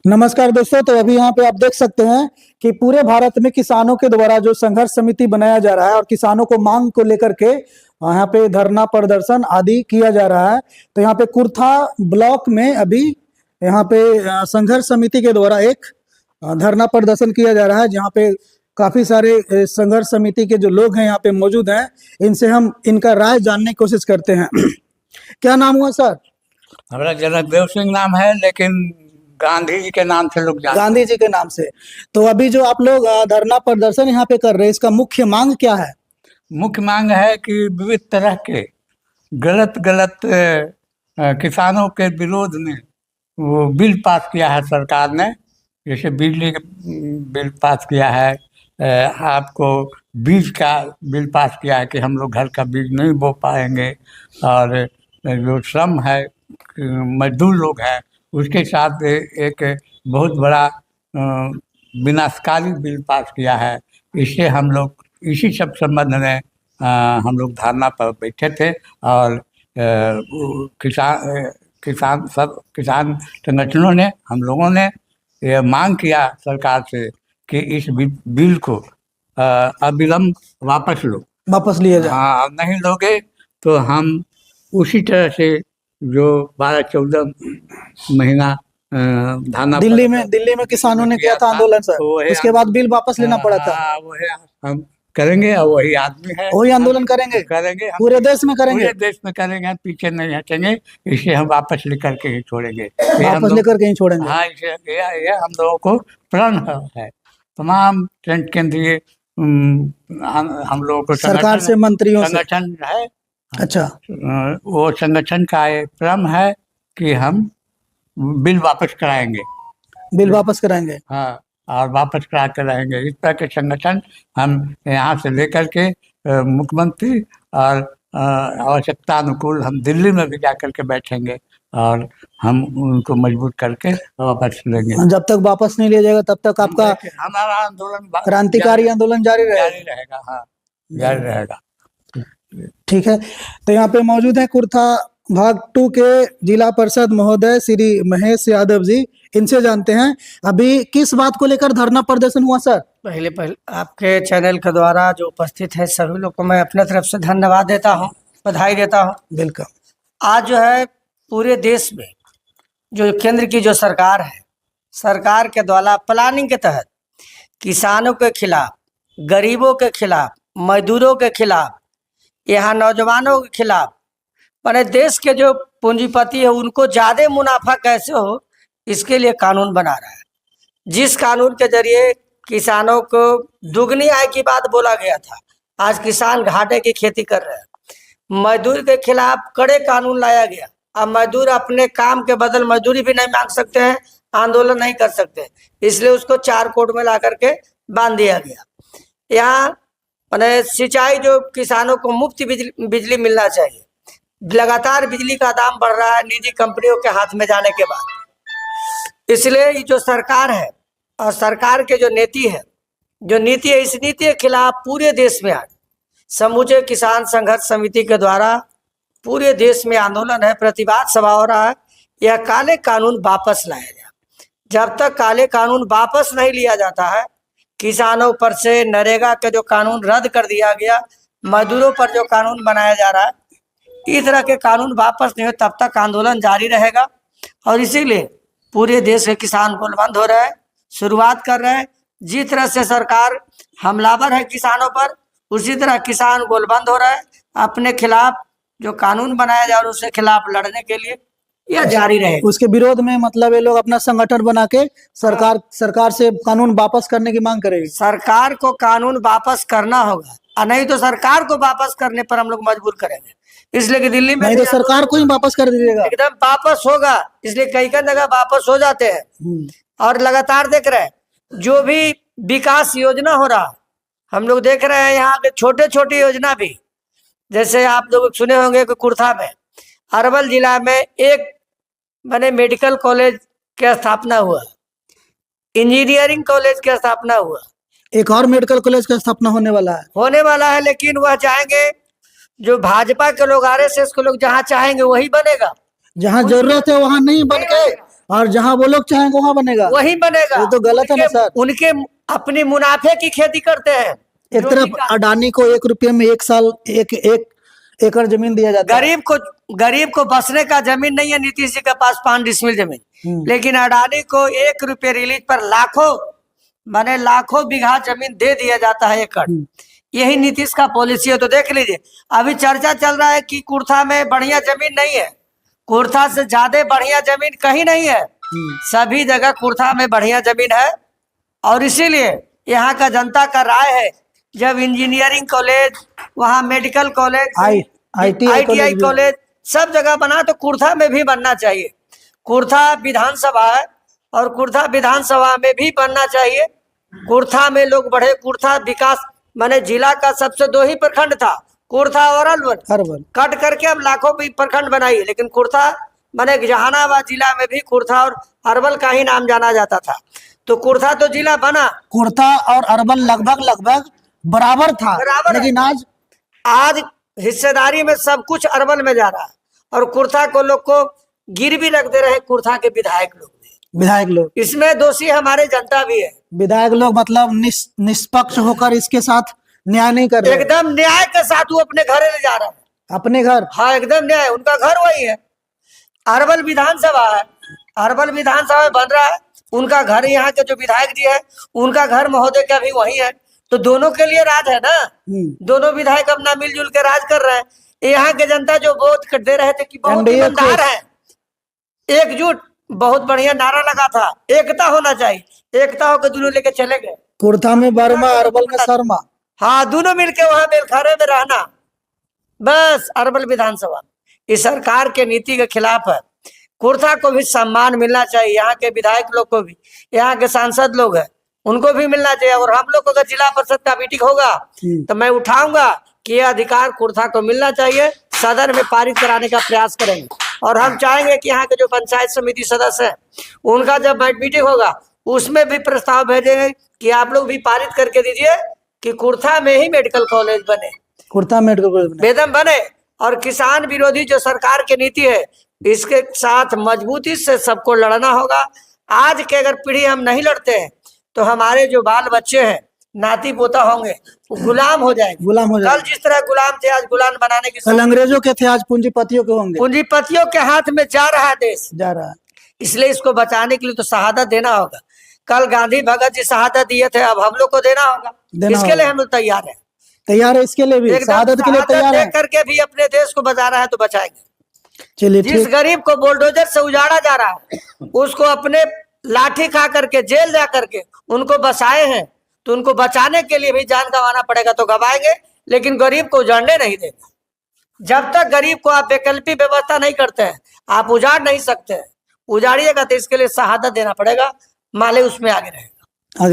नमस्कार दोस्तों। तो अभी यहाँ पे आप देख सकते हैं कि पूरे भारत में किसानों के द्वारा जो संघर्ष समिति बनाया जा रहा है और किसानों को मांग को लेकर के यहाँ पे धरना प्रदर्शन आदि किया जा रहा है। तो यहाँ पे कुर्था ब्लॉक में अभी यहाँ पे संघर्ष समिति के द्वारा एक धरना प्रदर्शन किया जा रहा है, जहाँ पे काफी सारे संघर्ष समिति के जो लोग हैं यहाँ पे मौजूद हैं। इनसे हम इनका राय जानने की कोशिश करते हैं। क्या नाम हुआ सर? हमारा जनकदेव सिंह नाम है, लेकिन गांधी जी के नाम से लोग जानते हैं। गांधी जी के नाम से। तो अभी जो आप लोग धरना प्रदर्शन यहाँ पे कर रहे हैं, इसका मुख्य मांग क्या है? मुख्य मांग है कि विविध तरह के गलत किसानों के विरोध में वो बिल पास किया है सरकार ने। जैसे बिजली का बिल पास किया है, आपको बीज का बिल पास किया है कि हम लोग घर का बीज नहीं बो पाएंगे, और जो श्रम है मजदूर लोग हैं उसके साथ एक बहुत बड़ा विनाशकारी बिल पास किया है। इससे हम लोग इसी सब संबंध में हम लोग धरना पर बैठे थे, और किसान किसान संगठनों ने, हम लोगों ने ये मांग किया सरकार से कि इस बिल को अविलंब वापस लिया जाए। हाँ, नहीं लोगे तो हम उसी तरह से जो 12-14 महीना धरना दिल्ली में किसानों ने किया था आंदोलन सर, उसके बाद बिल वापस लेना पड़ा था। वही हम करेंगे, और वही आदमी है, वही आंदोलन करेंगे पूरे देश में करेंगे। पूरे देश में करेंगे, पीछे नहीं हटेंगे। इसे हम वापस लेकर के ही छोड़ेंगे, वापस लेकर के ही छोड़ेंगे। हाँ, ये हम लोगों को प्रण है। तमाम केंद्रीय हम लोगों को सरकार से, मंत्रियों से संगठन है। अच्छा, वो संगठन का ये प्रण है कि हम बिल वापस कराएंगे। बिल वापस कराएंगे, हाँ, और वापस करा के रहेंगे। इस तरह के संगठन हम यहाँ से लेकर के मुख्यमंत्री और आवश्यकता अनुकूल हम दिल्ली में भी जा करके बैठेंगे, और हम उनको मजबूत करके वापस लेंगे। जब तक वापस नहीं लिया जाएगा तब तक आपका हमारा आंदोलन, क्रांतिकारी आंदोलन जारी रहेगा। हाँ, जारी रहेगा। ठीक है। तो यहाँ पे मौजूद है कुर्था भाग 2 के जिला परिषद महोदय श्री महेश यादव जी। इनसे जानते हैं अभी किस बात को लेकर धरना प्रदर्शन हुआ सर। पहले आपके चैनल के द्वारा जो उपस्थित है सभी लोग को मैं अपने तरफ से धन्यवाद देता हूँ, बधाई देता हूँ। बिल्कुल। आज जो है पूरे देश में जो केंद्र की जो सरकार है, सरकार के द्वारा प्लानिंग के तहत किसानों के खिलाफ, गरीबों के खिलाफ, मजदूरों के खिलाफ, यहाँ नौजवानों के खिलाफ, मैंने देश के जो पूंजीपति है उनको ज़्यादा मुनाफा कैसे हो, इसके लिए कानून बना रहा है। जिस कानून के जरिए किसानों को दुगनी आय की बात बोला गया था, आज किसान घाटे की खेती कर रहे हैं। मजदूर के खिलाफ कड़े कानून लाया गया। अब मजदूर अपने काम के बदल मजदूरी भी नहीं मांग सकते हैं, आंदोलन नहीं कर सकते, इसलिए उसको 4 कोर्ट में ला करके बांध दिया गया। यहाँ मैंने सिंचाई, जो किसानों को मुफ्त बिजली मिलना चाहिए, लगातार बिजली का दाम बढ़ रहा है निजी कंपनियों के हाथ में जाने के बाद। इसलिए ये जो सरकार है और सरकार के जो नीति है, इस नीति के खिलाफ पूरे देश में आज समूचे किसान संघर्ष समिति के द्वारा पूरे देश में आंदोलन है, प्रतिवाद सभा हो रहा है। यह काले कानून वापस लाया जाए। जब तक काले कानून वापस नहीं लिया जाता है, किसानों पर से नरेगा के जो कानून रद्द कर दिया गया, मजदूरों पर जो कानून बनाया जा रहा है, इस तरह के कानून वापस नहीं हो तब तक आंदोलन जारी रहेगा। और इसीलिए पूरे देश के किसान गोलबंद हो रहे हैं, शुरुआत कर रहे हैं। जिस तरह से सरकार हमलावर है किसानों पर, उसी तरह किसान गोलबंद हो रहा है। अपने खिलाफ जो कानून बनाया जा रहा है उसके खिलाफ लड़ने के लिए यह जारी रहेगा। उसके विरोध में मतलब ये लोग अपना संगठन बना के सरकार से कानून वापस करने की मांग करेगी। सरकार को कानून वापस करना होगा, और नहीं तो सरकार को वापस करने पर हम लोग मजबूर करेंगे। इसलिए कि दिल्ली में नहीं तो सरकार को ही वापस कर दीजिएगा, एकदम वापस होगा। इसलिए कई जगह वापस हो जाते हैं। और लगातार देख रहे हैं जो भी विकास योजना हो रहा, हम लोग देख रहे हैं यहाँ के छोटे छोटे योजना भी, जैसे आप लोग सुने होंगे कि कुर्था में, अरवल जिला में एक मैंने मेडिकल कॉलेज की स्थापना हुआ, इंजीनियरिंग कॉलेज की स्थापना हुआ, एक और मेडिकल कॉलेज का स्थापना होने वाला है। लेकिन वह चाहेंगे जो भाजपा के लोग, RSS के लोग जहाँ चाहेंगे वही बनेगा। जहाँ जरूरत है वहाँ नहीं बन के और जहाँ वो लोग चाहेंगे वहां बनेगा। वही बनेगा। ये तो गलत है ना सर। उनके अपने मुनाफे की खेती करते हैं। एक जो तरफ भी का- अडानी को 1 रुपये में 1 साल 1 एकड़ जमीन दिया जाता है। गरीब को बसने का जमीन नहीं है। नीतीश जी के पास 5 डिसमिल जमीन, लेकिन अडानी को 1 रुपये रिलीज पर लाखों बीघा जमीन दे दिया जाता है, एकड़। यही नीतीश का पॉलिसी है। तो देख लीजिए, अभी चर्चा चल रहा है कि कुर्था में बढ़िया जमीन नहीं है। कुर्था से ज्यादा बढ़िया जमीन कहीं नहीं है। सभी जगह कुर्था में बढ़िया जमीन है। और इसीलिए यहाँ का जनता का राय है, जब इंजीनियरिंग कॉलेज, वहाँ मेडिकल कॉलेज, ITI कॉलेज सब जगह बना, तो कुर्था में भी बनना चाहिए। कुर्था विधानसभा है और कुर्था विधानसभा में भी बनना चाहिए। कुर्था में लोग बढ़े। कुर्था विकास माने जिला का सबसे 2 ही प्रखंड था, कुर्था और अरवल। कट करके अब लाखों भी प्रखंड बनाई, लेकिन कुर्था माने जहानाबाद जिला में भी कुर्था और अरवल का ही नाम जाना जाता था। तो कुर्था तो जिला बना। कुर्था और अरवल लगभग बराबर था, लेकिन आज हिस्सेदारी में सब कुछ अरवल में जा रहा है। और कुर्था को लोग को गिर भी रख दे रहे कुर्था के विधायक लोग। इसमें दोषी हमारे जनता भी है। विधायक लोग मतलब निष्पक्ष होकर इसके साथ न्याय नहीं कर रहे। एकदम न्याय के साथ वो अपने घर ले जा रहा है। अपने घर? हाँ, एकदम न्याय। उनका घर वही है। अरवल विधानसभा है, अरवल विधानसभा में बन रहा है। उनका घर, यहाँ के जो विधायक जी है उनका घर महोदय का भी वही है। तो दोनों के लिए राज है ना। दोनों विधायक अपना मिलजुल के राज कर रहे हैं। यहाँ के जनता जो वोट दे रहे थे कि बहुत ईमानदार है, एकजुट, बहुत बढ़िया नारा लगा था, एकता होना चाहिए। एकता होकर दोनों लेके चले गए। कुर्था में वर्मा, अरवल में शर्मा। हाँ, दोनों मिलके वहां मेलखारे में रहना, बस। अरवल विधानसभा इस सरकार के नीति के खिलाफ है। कुर्था को भी सम्मान मिलना चाहिए। यहाँ के विधायक लोग को भी, यहाँ के सांसद लोग हैं उनको भी मिलना चाहिए। और हम लोग को अगर जिला परिषद का मीटिंग होगा तो मैं उठाऊंगा कि यह अधिकार कुर्था को मिलना चाहिए। सदन में पारित कराने का प्रयास करेंगे। और हम चाहेंगे कि यहाँ के जो पंचायत समिति सदस्य हैं उनका जब मीटिंग होगा उसमें भी प्रस्ताव भेजेंगे कि आप लोग भी पारित करके दीजिए कि कुर्था में ही मेडिकल कॉलेज बने, कुर्था मेडिकल कॉलेज वेदम बने। और किसान विरोधी जो सरकार की नीति है इसके साथ मजबूती से सबको लड़ना होगा। आज के अगर पीढ़ी हम नहीं लड़ते हैं तो हमारे जो बाल बच्चे हैं, नाती पोता होंगे, वो गुलाम हो जाएंगे। कल जिस तरह गुलाम थे आज गुलाम बनाने की, कल अंग्रेजों के थे आज पूंजीपतियों के होंगे। पूंजीपतियों के हाथ में जा रहा है देश, जा रहा है। इसलिए इसको बचाने के लिए तो शहादत देना होगा। कल गांधी भगत जी शहादत दिए थे, अब हम लोग को देना होगा। इसके लिए हम लोग तैयार है। इसके लिए भी शहादत के लिए तैयार है। करके भी अपने देश को बचाना है तो बचाएंगे। चलिए, जिस गरीब को बुलडोजर से उजाड़ा जा रहा है उसको अपने लाठी खा करके जेल जा करके उनको बचाए हैं, तो उनको बचाने के लिए भी जान गंवाना पड़ेगा तो गवाएंगे, लेकिन गरीब को उजाड़ने नहीं देगा। जब तक गरीब को आप वैकल्पिक व्यवस्था नहीं करते हैं आप उजाड़ नहीं सकते। उजाड़िएगा तो इसके लिए शहादत देना पड़ेगा, माले उसमें आगे रहेगा।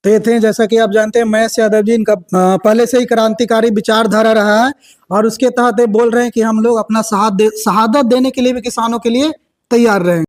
तो ये थे, जैसा कि आप जानते हैं, महेश यादव जी, इनका पहले से ही क्रांतिकारी विचारधारा रहा है और उसके तहत ये बोल रहे हैं कि हम लोग अपना शहादत देने के लिए भी किसानों के लिए तैयार रहें।